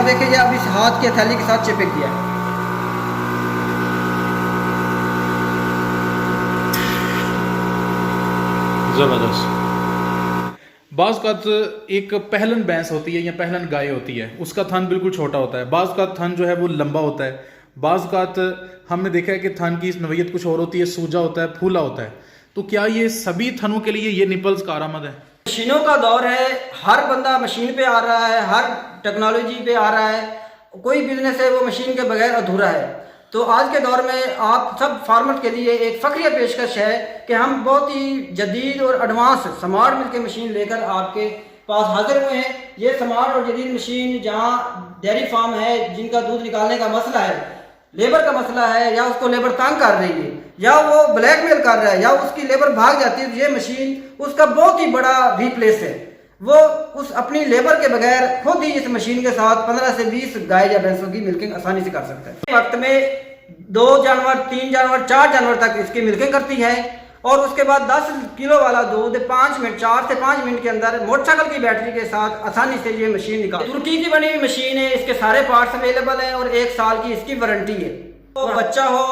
देखिए ये अभी हाथ की हथेली के साथ चिपक गया है। ज़बरदस्त। बाज़ का एक पहलन भैंस होती है या पहलन गाय होती है, उसका थन बिल्कुल छोटा होता है, बाज़ का थन जो है वो लंबा होता है, बाज़ का हमने देखा है कि थन की नोयत कुछ और होती है, सूजा होता है, फूला होता है। तो क्या ये सभी थनों के लिए ये निपल्स कारआमद है? मशीनों का दौर है, हर बंदा मशीन पे आ रहा है, हर टेक्नोलॉजी पे आ रहा है, कोई बिजनेस है वो मशीन के बगैर अधूरा है। तो आज के दौर में आप सब फार्मर के लिए एक फख्रिया पेशकश है कि हम बहुत ही जदीद और एडवांस स्मार्ट मिल्क मशीन लेकर आपके पास हाजिर हुए हैं। ये स्मार्ट और जदीद मशीन जहां डेयरी फार्म है जिनका दूध निकालने का मसला है, लेबर का मसला है, या उसको लेबर तंग कर रही है, या वो ब्लैकमेल कर रहा है, या उसकी लेबर भाग जाती है, तो ये मशीन उसका बहुत ही बड़ा रिप्लेस है। वो उस अपनी लेबर के बगैर खुद ही इस मशीन के साथ 15 से 20 गाय या भैंसों की मिल्किंग आसानी से कर सकता है। वक्त में 2 जानवर, 3 जानवर, 4 जानवर तक इसकी मिल्किंग करती है, और उसके बाद 10 किलो वाला दूध 5 मिनट, 4 से 5 मिनट के अंदर मोटरसाइकिल की बैटरी के साथ आसानी से ये मशीन निकाल। तुर्की की बनी हुई मशीन है, इसके सारे पार्ट्स अवेलेबल हैं और 1 साल की इसकी वारंटी है। तो बच्चा हो,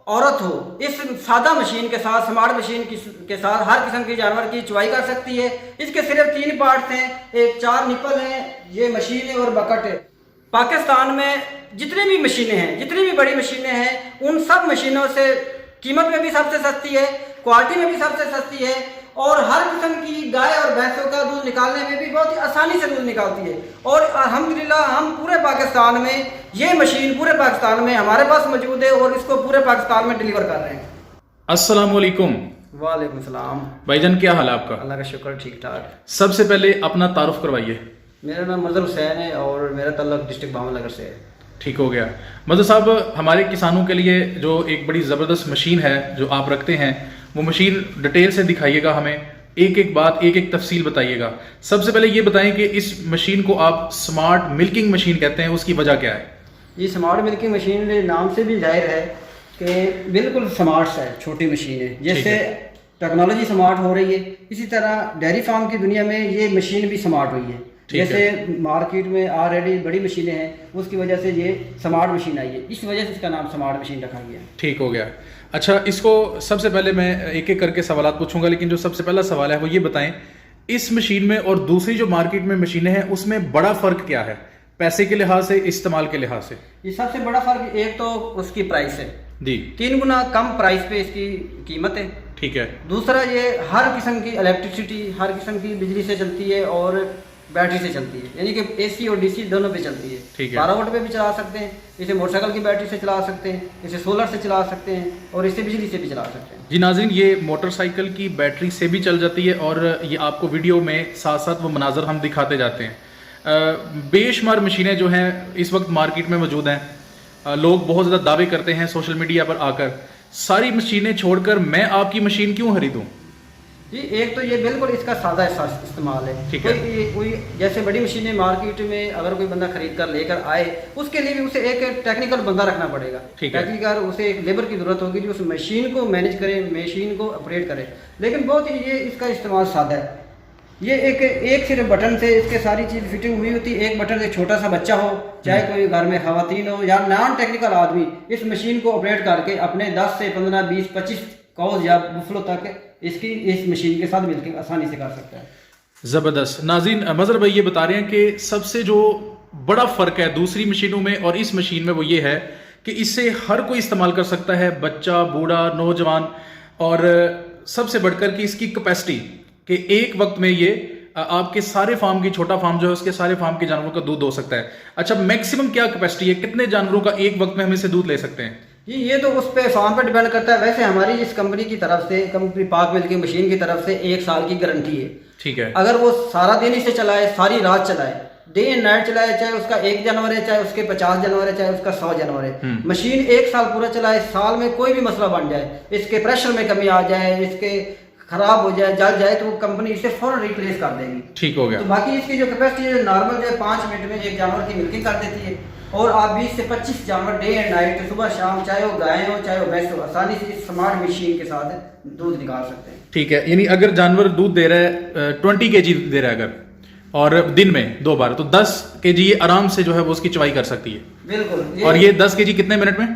औरत हो, इस सादा मशीन के साथ, स्मार्ट मशीन के साथ हर किस्म की जानवर की चुवाई कर सकती है। इसके सिर्फ 3 पार्ट्स हैं, एक 4 निपल हैं, ये मशीन है और बकेट है। पाकिस्तान में जितनी भी मशीनें हैं, जितनी भी बड़ी मशीनें हैं, उन सब मशीनों से कीमत में भी सबसे सस्ती है, क्वालिटी में भी सबसे सस्ती है, और हर किस्म की गाय और भैंसों का दूध निकालने में भी बहुत ही आसानी से दूध निकालती है। और अल्हम्दुलिल्लाह हम पूरे पाकिस्तान में ये मशीन पूरे पाकिस्तान में हमारे पास मौजूद है और इसको पूरे पाकिस्तान में डिलीवर कर रहे हैं। अस्सलाम वालेकुम। वालेकुम सलाम। भाईजान क्या हाल है आपका? अल्लाह का शुक्र, ठीक ठाक। सबसे पहले अपना तारुफ करवाइए। मेरा नाम मजहर हुसैन है और मेरा तल्लुक डिस्ट्रिक्ट भावनगर से है। ठीक हो गया। मजहर साहब, हमारे किसानों के लिए जो एक बड़ी ज़बरदस्त मशीन है जो आप रखते हैं, वो मशीन डिटेल से दिखाइएगा, हमें एक एक बात, एक एक तफसील बताइएगा। सबसे पहले ये बताएं कि इस मशीन को आप स्मार्ट मिल्किंग मशीन कहते हैं, उसकी वजह क्या है? ये स्मार्ट मिल्किंग मशीन नाम से भी जाहिर है कि बिल्कुल स्मार्ट है, छोटी मशीन है। जैसे टेक्नोलॉजी स्मार्ट हो रही है, इसी तरह डेयरी फार्म की दुनिया में ये मशीन भी स्मार्ट हुई है। जैसे मार्केट में ऑलरेडी बड़ी मशीनें हैं, उसकी वजह से ये स्मार्ट मशीन आई है, इस वजह से इसका नाम स्मार्ट मशीन रखा गया। ठीक हो गया। अच्छा, इसको सबसे पहले मैं एक एक करके सवाल पूछूंगा, लेकिन जो सबसे पहला सवाल है वो ये बताएं, इस मशीन में और दूसरी जो मार्केट में मशीनें हैं उसमें बड़ा फर्क क्या है, पैसे के लिहाज से, इस्तेमाल के लिहाज से? ये सबसे बड़ा फर्क एक तो उसकी प्राइस है जी, 3 गुना कम प्राइस पे इसकी कीमत है। ठीक है। दूसरा, ये हर किस्म की इलेक्ट्रिसिटी, हर किस्म की बिजली से चलती है और बैटरी से चलती है, यानी कि AC और DC दोनों पे चलती है। ठीक है। 12 वोल्ट पे भी चला सकते हैं, इसे मोटरसाइकिल की बैटरी से चला सकते हैं, इसे सोलर से चला सकते हैं, और इसे बिजली से भी चला सकते हैं। जी नाज़रीन, ये मोटरसाइकिल की बैटरी से भी चल जाती है और ये आपको वीडियो में साथ साथ वो मनाजर हम दिखाते जाते हैं। बेशुमार मशीनें जो हैं इस वक्त मार्केट में मौजूद हैं। लोग बहुत ज़्यादा दावे करते हैं सोशल मीडिया पर आकर, सारी मशीनें छोड़कर मैं आपकी मशीन क्यों खरीदूँ? जी, एक तो ये बिल्कुल इसका सादा इस्तेमाल है। ठीक है। कोई जैसे बड़ी मशीनें मार्केट में अगर कोई बंदा खरीद कर लेकर आए, उसके लिए भी उसे एक टेक्निकल बंदा रखना पड़ेगा। टेक्निकल, उसे एक लेबर की जरूरत होगी जो उस मशीन को मैनेज करे, मशीन को ऑपरेट करे। लेकिन बहुत ही ये इसका इस्तेमाल सादा है। ये एक सिर्फ बटन से इसके सारी चीज़ फिटिंग हुई होती है। एक बटन से छोटा सा बच्चा हो, चाहे कोई घर में खवातीन हो या नॉन टेक्निकल आदमी, इस मशीन को ऑपरेट करके अपने 10 से 15, 20, 25 कॉज या बुफलो तक इस मशीन के साथ मिलकर आसानी से कर सकता है। ज़बरदस्त। नाज़रीन, मजहर भाई ये बता रहे हैं कि सबसे जो बड़ा फ़र्क है दूसरी मशीनों में और इस मशीन में वो ये है कि इससे हर कोई इस्तेमाल कर सकता है, बच्चा, बूढ़ा, नौजवान, और सबसे बढ़कर कि इसकी कैपेसिटी कि एक वक्त में ये आपके सारे फार्म की, छोटा फार्म जो है उसके सारे फार्म के जानवरों का दूध हो सकता है। अच्छा, मैक्सिमम क्या कैपेसिटी है, कितने जानवरों का एक वक्त में हम इसे दूध ले सकते हैं? जी, ये तो उस पे फार्म पे डिपेंड करता है। वैसे हमारी इस कंपनी की तरफ से, कंपनी पाक मिल्किंग मशीन की तरफ से 1 साल की गारंटी है। ठीक है। अगर वो सारा दिन इसे चलाए, सारी रात चलाए, डे एंड नाइट चलाए, चाहे उसका 1 जानवर है, चाहे उसके 50 जानवर है, चाहे उसका 100 जानवर है, मशीन 1 साल पूरा चलाए, साल में कोई भी मसला बन जाए, इसके प्रेशर में कमी आ जाए, इसके खराब हो जाए, जल जाए, तो वो कंपनी इसे फौरन रिप्लेस कर देगी। ठीक हो गया। तो बाकी इसकी जो कैपेसिटी है नॉर्मल जो है 5 मिनट में एक जानवर की मिल्किंग कर देती है, और आप 20 से 25 जानवर डे एंड नाइट, सुबह शाम, चाहे वो गाय हो चाहे वो भैंस हो, आसानी से इस स्मार्ट मशीन के साथ दूध निकाल सकते हैं। ठीक है, यानी अगर जानवर दूध दे रहा है 20 kg दे रहा है अगर, और दिन में 2 बार, तो 10 kg ये आराम से जो है वो उसकी चवाई कर सकती है। बिल्कुल। और ये 10 kg कितने मिनट में?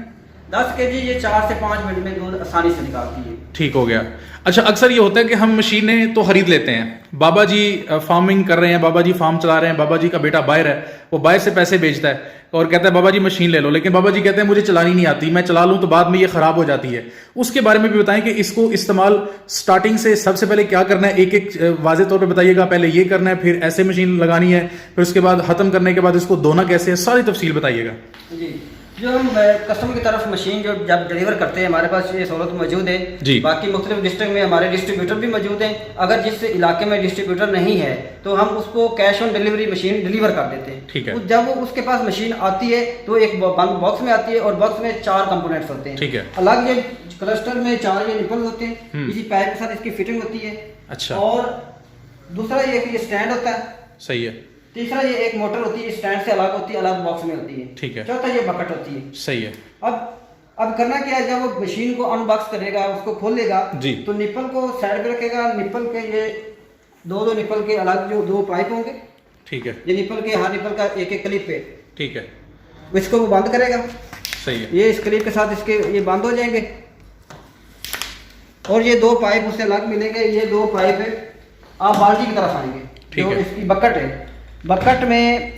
10 kg ये 4 से 5 मिनट में दूध आसानी से निकालती है। ठीक हो गया। अच्छा, अक्सर ये होता है कि हम मशीनें तो खरीद लेते हैं, बाबा जी फार्मिंग कर रहे हैं, बाबा जी फार्म चला रहे हैं, बाबा जी का बेटा बाहर है, वो बाहर से पैसे भेजता है और कहता है बाबा जी मशीन ले लो, लेकिन बाबा जी कहते हैं मुझे चलानी नहीं आती, मैं चला लूं तो बाद में ये खराब हो जाती है। उसके बारे में भी बताएं कि इसको इस्तेमाल स्टार्टिंग से सबसे पहले क्या करना है, एक एक वाज़े तौर पे बताइएगा। पहले ये करना है, फिर ऐसे मशीन लगानी है, फिर उसके बाद खत्म करने के बाद इसको धोना कैसे है, सारी तफसील बताइएगा जी। जो हम कस्टमर की तरफ मशीन जो जब डिलीवर करते हैं, हमारे पास ये सहूलत मौजूद है जी। बाकी मुख्तलिफ डिस्ट्रिक्ट में हमारे डिस्ट्रीब्यूटर भी मौजूद हैं। अगर जिस इलाके में डिस्ट्रीब्यूटर नहीं है तो हम उसको cash on delivery machine deliver कर देते हैं। ठीक है। जब वो उसके पास मशीन आती है तो एक बंद बॉक्स में आती है और बॉक्स में 4 कंपोनेंट्स होते हैं। ठीक है। अलग ये क्लस्टर में 4 ये निपल होते हैं, इसी पाइप के साथ इसकी फिटिंग होती है। अच्छा। और दूसरा ये स्टैंड होता है। सही है। तीसरा ये एक मोटर होती है, स्टैंड से अलग होती है, अलग बॉक्स में होती है। ठीक है। चौथा ये बकेट होती है। सही है। अब करना क्या है, जब वो मशीन को अनबॉक्स करेगा, उसको खोलेगा जी। तो निप्पल को साइड पे रखेगा। निप्पल के ये दो निप्पल के अलग जो 2 पाइप होंगे। ठीक है। ये निप्पल के हर निप्पल का एक क्लिप पे। ठीक है। इसको वो बंद करेगा। सही है। ये इस क्लिप के साथ इसके ये बंद हो जाएंगे और ये 2 पाइप उससे अलग मिलेंगे। ये 2 पाइप है, आप बाल्टी की तरफ आएंगे। ठीक जो है। इसकी बकेट है, बकेट में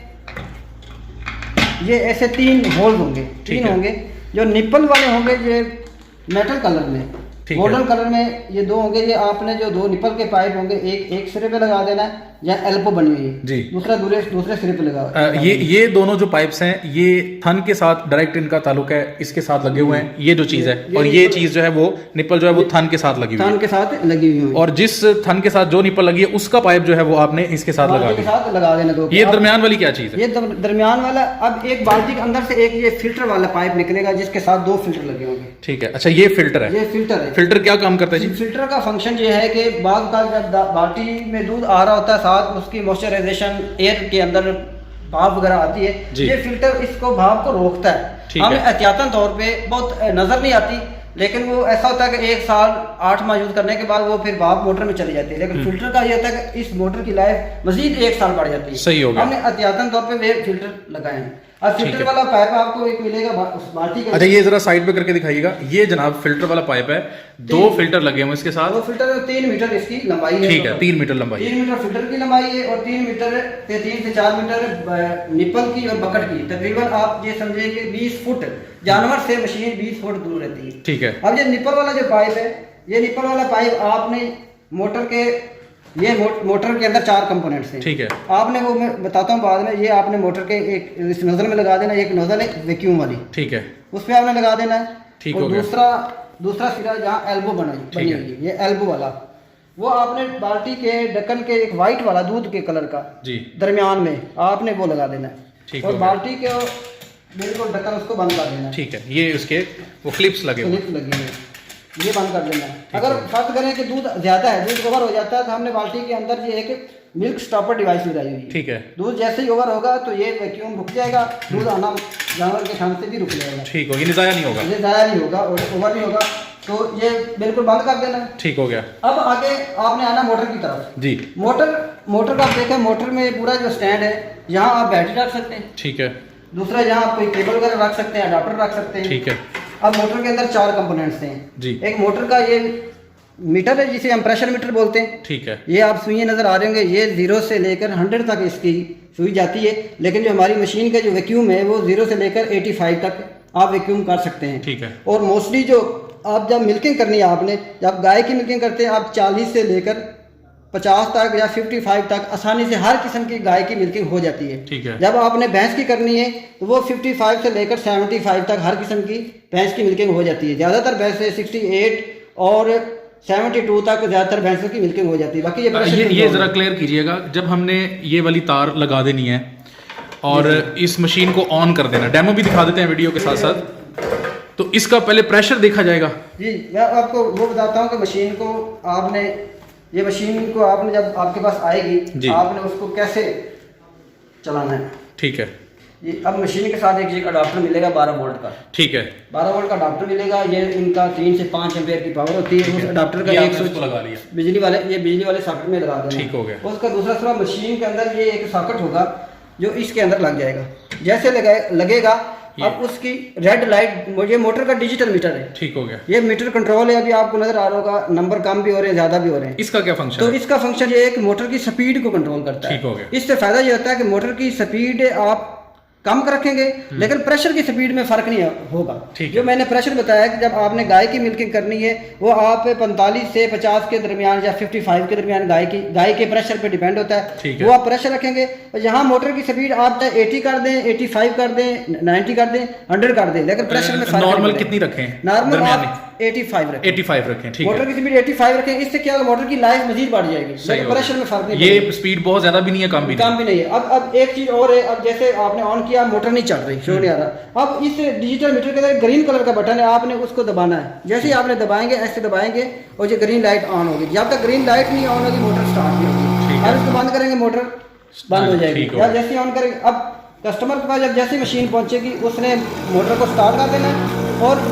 ये ऐसे 3 होल होंगे। 3 होंगे। जो निप्पल वाले होंगे ये मेटल कलर में, गोल्डन कलर में ये 2 होंगे। ये आपने जो 2 निप्पल के पाइप होंगे, एक सिरे पे लगा देना है या एल्बो बनी हुई है जी, दूसरा दूसरे सिरे पे लगा। ये दोनों जो पाइप्स हैं ये थन के साथ डायरेक्ट इनका ताल्लुक है, इसके साथ लगे हुए हैं ये जो चीज है। और ये चीज जो है वो निप्पल जो है वो थन के साथ लगी हुई है। थन के साथ लगी हुई है। और जिस थन के साथ जो निप्पल लगी है उसका पाइप जो है वो आपने इसके साथ लगा देना। 2 ये दरमियान वाली क्या चीज है? ये दरमियान वाला, अब एक बाल्टी के अंदर से एक ये फिल्टर वाला पाइप निकलेगा जिसके साथ 2 फिल्टर लगे होंगे। ठीक है। अच्छा, ये फिल्टर है। ये फिल्टर है। फिल्टर क्या काम करता है जी? फिल्टर का फंक्शन ये है कि बाद का जब बाल्टी में दूध आ रहा होता है, साथ उसकी मॉइस्चराइजेशन एयर के अंदर भाप वगैरह आती है, ये फिल्टर इसको भाप को रोकता है। हमें एहतियातन तौर पे बहुत नजर नहीं आती, लेकिन वो ऐसा होता है कि 1 साल 8 माह यूज करने के बाद वो फिर भाप मोटर में चली जाती है। लेकिन फिल्टर का ये होता है कि इस मोटर की लाइफ मजीद 1 साल बढ़ जाती है। सही हो गया। हमने एहतियातन तौर पे वे फिल्टर लगाए हैं। और फिल्टर वाला पाइप आपको एक मिलेगा उस बाल्टी के। अच्छा, ये जरा साइड पे करके दिखाइएगा। ये जनाब फिल्टर वाला पाइप है, 2 फिल्टर लगे हुए इसके साथ। 2 फिल्टर 3 मीटर इसकी लंबाई है। ठीक है, 3 मीटर लंबाई। 3 मीटर फिल्टर की लंबाई है और 3 से 4 मीटर निप्पल की और बकेट की। तकरीबन आप ये समझिए कि 20 फुट जानवर से मशीन 20 फुट दूर रहती है। ठीक है। अब ये निप्पल वाला जो पाइप है, ये निप्पल वाला पाइप आपने मोटर के मोटर के अंदर 4 कंपोनेंट्स हैं। ठीक है। आपने वो मैं बताता हूँ बाद में। ये आपने मोटर के एक इस नोजल में लगा देना। एक नोजल है वैक्यूम वाली। ठीक है। उस पर आपने लगा देना है। ठीक है। दूसरा सिरा जहाँ एल्बो बनी हुई है, ये एल्बो वाला, वो आपने बाल्टी के ढक्कन के एक वाइट वाला दूध के कलर का जी दरमियान में आपने वो लगा देना है। और बाल्टी के बिल्कुल ढक्कन उसको बंद कर देना है। ठीक है। ये उसके वो क्लिप्स लगे हुए हैं, ये बंद कर देना है। अगर फर्ज करें कि दूध ज्यादा है, दूध ओवर हो जाता है, तो हमने बाल्टी के अंदर ये एक मिल्क स्टॉपर डिवाइस लगाई हुई है। ठीक है। दूध जैसे ही ओवर होगा तो ये वैक्यूम रुक जाएगा, दूध आना जानवर के खाने से भी रुक जाएगा। ठीक हो, ये ज़ाया नहीं होगा, ये ज़ाया नहीं होगा और ओवर नहीं होगा, तो ये बिल्कुल बंद कर देना। ठीक हो गया। अब आगे आपने आना मोटर की तरफ जी। मोटर का आप देखें, मोटर में पूरा जो स्टैंड है, यहाँ आप बैटरी रख सकते हैं। ठीक है। दूसरा यहाँ आप कोई केबल वगैरह रख सकते हैं, अडाप्टर रख सकते हैं। ठीक है। अब मोटर के अंदर 4 कंपोनेंट्स हैं जी। एक मोटर का ये मीटर है जिसे हम प्रेशर मीटर बोलते हैं। ठीक है। ये आप सुइयां नजर आ रहे होंगे, ये 0 से लेकर 100 तक इसकी सुई जाती है। लेकिन जो हमारी मशीन का जो वैक्यूम है वो 0 से लेकर 85 तक आप वैक्यूम कर सकते हैं। ठीक है। और मोस्टली जो आप जब मिल्किंग करनी है, आपने जब गाय की मिल्किंग करते हैं, आप 40 से लेकर 50 तक या 55 तक आसानी से हर किस्म की गाय की मिल्किंग हो जाती है। ठीक है। जब आपने भैंस की करनी है तो वो 55 से लेकर 75 तक हर किस्म की भैंस की मिल्किंग हो जाती है। ज़्यादातर भैंसे 68 और 72 तक ज़्यादातर भैंसों की मिल्किंग हो जाती है। बाकी ये ज़रा क्लियर कीजिएगा, जब हमने ये वाली तार लगा देनी है और इस मशीन को ऑन कर देना, डेमो भी दिखा देते हैं वीडियो के साथ साथ, तो इसका पहले प्रेशर देखा जाएगा जी। मैं आपको वो बताता हूँ कि मशीन को आपने जब आपके पास आएगी, आपने उसको कैसे चलाना है। ठीक है। अब मशीन के साथ एक अडाप्टर मिलेगा 12 वोल्ट का। ठीक है, 12 वोल्ट का अडाप्टर मिलेगा। ये इनका 3 से 5 एम्पेयर की पावर होती है। उस अडाप्टर का एक स्विच लगा लिया बिजली वाले सॉकेट में लगा देना। ठीक हो गया। उसका दूसरा सिरा मशीन के अंदर ये एक सॉकेट होगा जो इसके अंदर लग जाएगा। जैसे लगेगा अब उसकी रेड लाइट, ये मोटर का डिजिटल मीटर है। ठीक हो गया। ये मीटर कंट्रोल है। अभी आपको नजर आ रहा होगा नंबर कम भी हो रहे हैं, ज्यादा भी हो रहे हैं। इसका क्या फंक्शन तो है? इसका फंक्शन ये है कि मोटर की स्पीड को कंट्रोल करता है। ठीक हो गया। इससे फायदा ये होता है कि मोटर की स्पीड आप कम कर रखेंगे लेकिन प्रेशर की स्पीड में फर्क नहीं होगा। जो मैंने प्रेशर बताया कि जब आपने गाय की मिल्किंग करनी है वो आप 45 से 50 के दरमियान या 55 के दरमियान गाय के प्रेशर पे डिपेंड होता है। वो आप प्रेशर रखेंगे और यहाँ मोटर की स्पीड आप चाहे 80 कर दें, 85 कर दें, 90 कर दें, 100 कर दें, लेकिन प्रेशर में फर्क नॉर्मल कितनी रखें? नॉर्मल आप 85 रखें। 85 रखें। ठीक है। मोटर की स्पीड 85 रखें। इससे क्या होगा, मोटर की लाइफ मजीद बढ़ जाएगी, लेकिन प्रेशर में फर्क नहीं। ये स्पीड बहुत ज्यादा भी नहीं है, कम भी नहीं है। अब एक चीज और है। अब जैसे आपने ऑन किया, मोटर नहीं चल रही, शो नहीं आ रहा। अब इस डिजिटल मीटर के अंदर ग्रीन कलर का बटन है, आपने उसको दबाना है। जैसे ही आपने दबाएंगे, ऐसे दबाएंगे और ये ग्रीन लाइट ऑन होगी। जब तक ग्रीन लाइट नहीं ऑन होगी मोटर स्टार्ट नहीं होगी। और इसको बंद करेंगे मोटर बंद हो जाएगी। या जैसे ऑन करेंगे, अब कस्टमर के पास जब जैसे मशीन पहुंचेगी उसने मोटर को स्टार्ट कर देना है और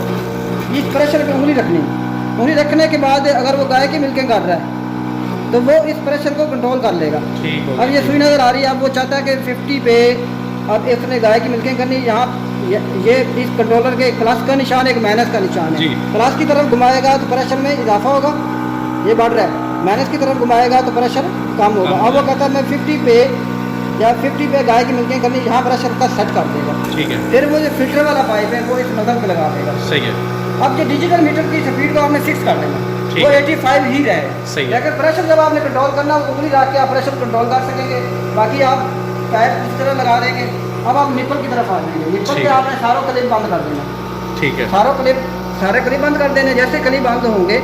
इस प्रेशर पे उंगली रखनी है। उंगली रखने के बाद अगर वो गाय की मिल्किंग कर रहा है तो वो इस प्रेशर को कंट्रोल कर लेगा। अब ये सुई नजर आ रही है, अब वो चाहता है कि 50 पे अब इसने गाय की मिल्किंग करनी। यहाँ ये इस कंट्रोलर के प्लस का निशान, एक माइनस का निशान है। प्लस की तरफ घुमाएगा तो प्रेशर में इजाफा होगा, ये बढ़ रहा है। माइनस की तरफ घुमाएगा तो प्रेशर कम होगा। अब वो कहता है मैं 50 पे या 50 पे गाय की मिल्किंग करनी, यहाँ प्रेशर का सेट कर देगा। ठीक है। फिर वो जो फिल्टर वाला पाइप है वो इस नजर पे लगा देगा। सही है। अब जो डिजिटल मीटर की स्पीड को आपने फिक्स कर देना, वो 85 ही रहे। सही है। लेकिन प्रेशर जब आपने कंट्रोल करना, उंगली रख के आप प्रेशर कंट्रोल कर सकेंगे। बाकी आप पाइप इस तरह लगा देंगे। अब आप निपल की तरफ आ जाएंगे। निपल पे आपने सारों क्लिप बंद कर देना। ठीक है। सारे क्लिप बंद कर देने। जैसे क्लिप बंद होंगे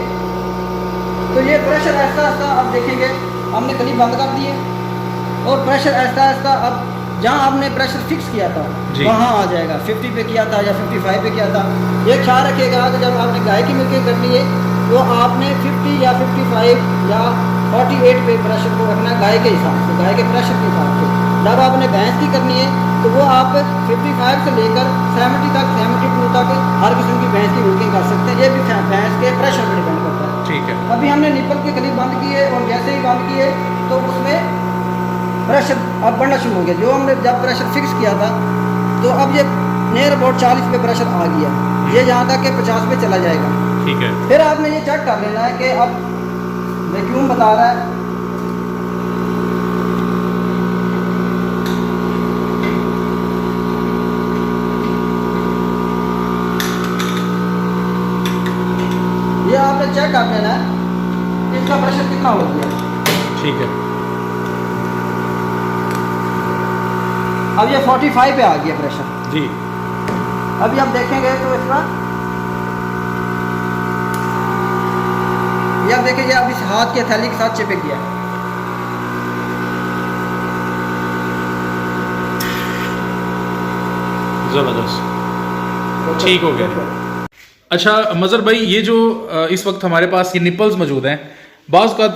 तो ये प्रेशर ऐसा ऐसा अब देखेंगे हमने क्लिप बंद कर दिए और प्रेशर ऐसा ऐसा अब जहाँ आपने प्रेशर फिक्स किया था वहाँ आ जाएगा। 50 पे किया था या 55 पे किया था। ये ख्याल रखिएगा कि जब आपने गाय की मिल्किंग करनी है तो आपने 50 या 55 या 48 पे प्रेशर को रखना है गाय के हिसाब से, गाय के प्रेशर के हिसाब से। जब आपने भैंस की करनी है तो वो आप 55 से लेकर 70 तक, 72 तक हर किस्म की भैंस की मिल्किंग कर सकते हैं। ये भी भैंस के प्रेशर पर डिपेंड करता है। ठीक है। अभी हमने निपल के क्लिप बंद किए और जैसे ही बंद किए तो उसमें प्रेशर अब बढ़ना शुरू हो गया। जो हमने जब प्रेशर फिक्स किया था तो अब ये नियर अबाउट 40 पे प्रेशर आ गया। ये यहाँ तक कि 50 पे चला जाएगा। ठीक है। फिर आपने ये चेक कर लेना है कि अब वैक्यूम बता रहा है। ये आपने चेक कर लेना है इसका प्रेशर कितना हो गया। ठीक है। अब ये 45 पे आ गया प्रेशर जी। अभी आप देखेंगे तो इसका ये आप देखेंगे अब इस हाथ के थैली के साथ चिपक गया। जबरदस्त। ठीक हो गया। अच्छा मजहर भाई, ये जो इस वक्त हमारे पास ये निपल्स मौजूद हैं, बाज़ का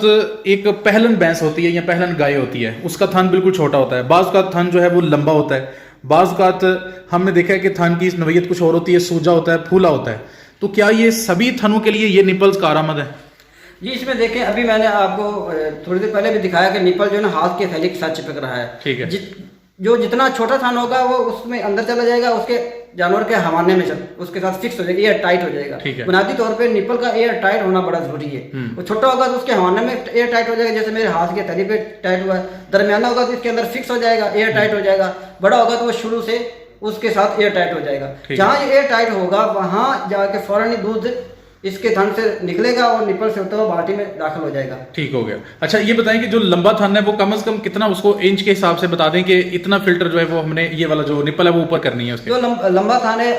एक पहलन भैंस होती है या पहलन गाय होती है, उसका थन बिल्कुल छोटा होता है। बाज़ का थन जो है वो लंबा होता है। बाज़ का हमने देखा है कि थन की नोयत कुछ और होती है, सूजा होता है, फूला होता है। तो क्या ये सभी थनों के लिए ये निपल्स कारआमद है? जी, इसमें देखें अभी मैंने आपको थोड़ी देर पहले भी दिखाया कि निपल जो है ना हाथ के थैली के साथ चिपक रहा है। ठीक है। जो जितना छोटा थन होगा वो उसमें अंदर चला जाएगा, उसके जानवर के हवाने में उसके साथ फिक्स हो जाएगा, एयर टाइट हो जाएगा। बुनियादी तौर पे निपल का एयर टाइट होना बड़ा जरूरी है। वो छोटा होगा तो उसके हवाने में एयर टाइट हो जाएगा, जैसे मेरे हाथ के थैली पे टाइट हुआ है। दरमियाना होगा तो इसके अंदर फिक्स हो जाएगा, एयर टाइट हो जाएगा। बड़ा होगा तो वो शुरू से उसके साथ एयर टाइट हो जाएगा। जहाँ ये एयर टाइट होगा वहां जाके फौरन ही दूध इसके थन से निकलेगा और निपल से होता हुआ बाल्टी में दाखिल हो जाएगा। ठीक हो गया। अच्छा ये बताएं कि जो लंबा थन है वो कम से कम कितना, उसको इंच के हिसाब से बता दें कि इतना फिल्टर जो है वो हमने ये वाला जो निपल है वो ऊपर करनी है उसके। जो लंबा थन है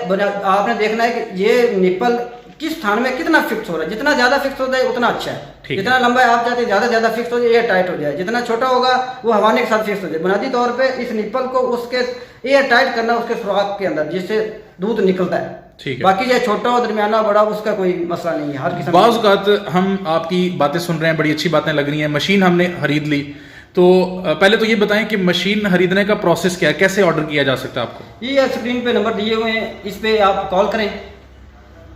आपने देखना है कि ये निपल किस थान में कितना फिक्स हो रहा है। जितना ज्यादा फिक्स हो जाए उतना अच्छा है। जितना लंबा है आप चाहते हैं ज्यादा फिक्स हो जाए, एयर टाइट हो जाए। जितना छोटा होगा वो हवाने के साथ फिक्स हो जाए। बुनियादी तौर पे इस निपल को उसके एयर टाइट करना उसके सुराख के अंदर, जिससे दूध निकलता है। ठीक है। बाकी जो छोटा हो दरमियाना बड़ा उसका कोई मसला नहीं है। हर किस्म बाज़ औक़ात हम आपकी बातें सुन रहे हैं, बड़ी अच्छी बातें लग रही हैं। मशीन हमने खरीद ली तो पहले तो ये बताएं कि मशीन खरीदने का प्रोसेस क्या है, कैसे ऑर्डर किया जा सकता है आपको? ये स्क्रीन पे नंबर दिए हुए हैं, इस पे आप कॉल करें।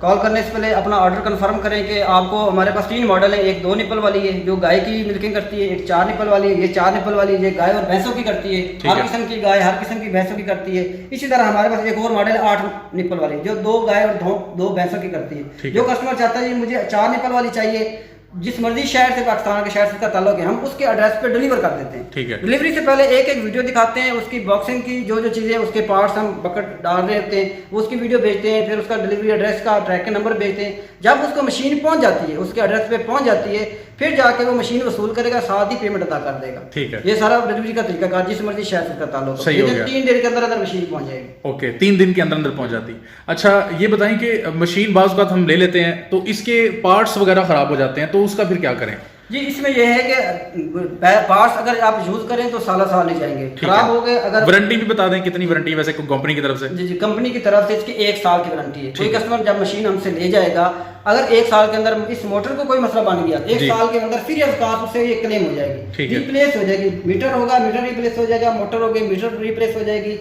कॉल करने से पहले अपना ऑर्डर कंफर्म करें कि आपको, हमारे पास 3 मॉडल है, एक 2 निपल वाली है जो गाय की मिल्किंग करती है, एक 4 निपल वाली है, ये 4 निपल वाली है, ये गाय और भैंसों की करती है। हर किस्म की गाय, हर किस्म की भैंसों की करती है। इसी तरह हमारे पास एक और मॉडल है 8 निपल वाली, जो 2 गाय और 2 भैंसों की करती है। जो कस्टमर चाहता है मुझे 4 निपल वाली चाहिए, जिस मर्जी शहर से, पाकिस्तान के शहर से का ताल्लुक है, हम उसके एड्रेस पे डिलीवर कर देते हैं। ठीक है। डिलीवरी से पहले एक वीडियो दिखाते हैं, उसकी बॉक्सिंग की जो चीज़ें, उसके पार्ट्स हम बकेट डाल रहे होते हैं, वो उसकी वीडियो भेजते हैं, फिर उसका डिलीवरी एड्रेस का ट्रैकिंग नंबर भेजते हैं। जब उसको मशीन पहुंच जाती है, उसके एड्रेस पे पहुंच जाती है, फिर जाके वो मशीन वसूल करेगा, साथ ही पेमेंट अदा कर देगा। ठीक है। ये सारा डिलीवरी का तरीका कार, जिस मर्जी शहर से का ताल्लुक हो। सही हो गया। 3 दिन के अंदर अंदर मशीन पहुंच जाएगी। ओके, 3 दिन के अंदर अंदर पहुंच जाती। अच्छा, ये बताएं कि मशीन बाज़ बात हम ले लेते हैं तो इसके पार्ट्स वगैरह खराब हो जाते हैं, तो उसका फिर क्या करें? जी, इसमें यह है कि पार्ट्स अगर आप यूज करें तो साल नहीं जाएंगे, खराब हो गए। अगर वारंटी भी बता दें कितनी वारंटी है वैसे कंपनी की तरफ से? जी, कंपनी की तरफ से इसकी 1 साल की वारंटी है। कोई कस्टमर जब मशीन हमसे ले जाएगा, अगर 1 साल के अंदर इस मोटर को कोई मसला बन गया, 1 साल के अंदर फिर उससे ये क्लेम हो जाएगी, रिप्लेस हो जाएगी। मीटर होगा, मीटर रिप्लेस हो जाएगा, मोटर होगी, मीटर रिप्लेस हो जाएगी,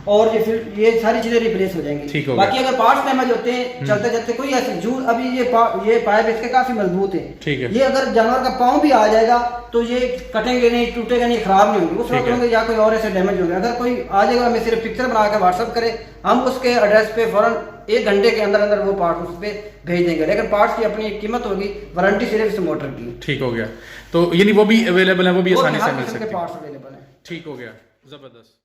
और ये फिर ये सारी चीजें रिप्लेस हो जाएंगी। बाकी अगर पार्ट्स डैमेज होते हैं चलते चलते, कोई ऐसे अभी ये पाइप इसके काफी मजबूत है, ये अगर जानवर का पाँव भी आ जाएगा तो ये कटेंगे नहीं, टूटेगा नहीं, खराब नहीं होंगे। उस वक्त होंगे या कोई और ऐसे डैमेज होंगे। अगर कोई आ जाएगा, हमें सिर्फ पिक्चर बना के व्हाट्सअप करे, हम उसके एड्रेस पे फौरन 1 घंटे के अंदर अंदर वो पार्ट उस पर भेज देंगे। लेकिन पार्ट्स की अपनी कीमत होगी, वारंटी सिर्फ इस मोटर की। ठीक हो गया। तो यानी वो भी अवेलेबल है, वो भी आसानी से मिल सकते हैं। पार्ट्स अवेलेबल है। ठीक हो गया, जबरदस्त।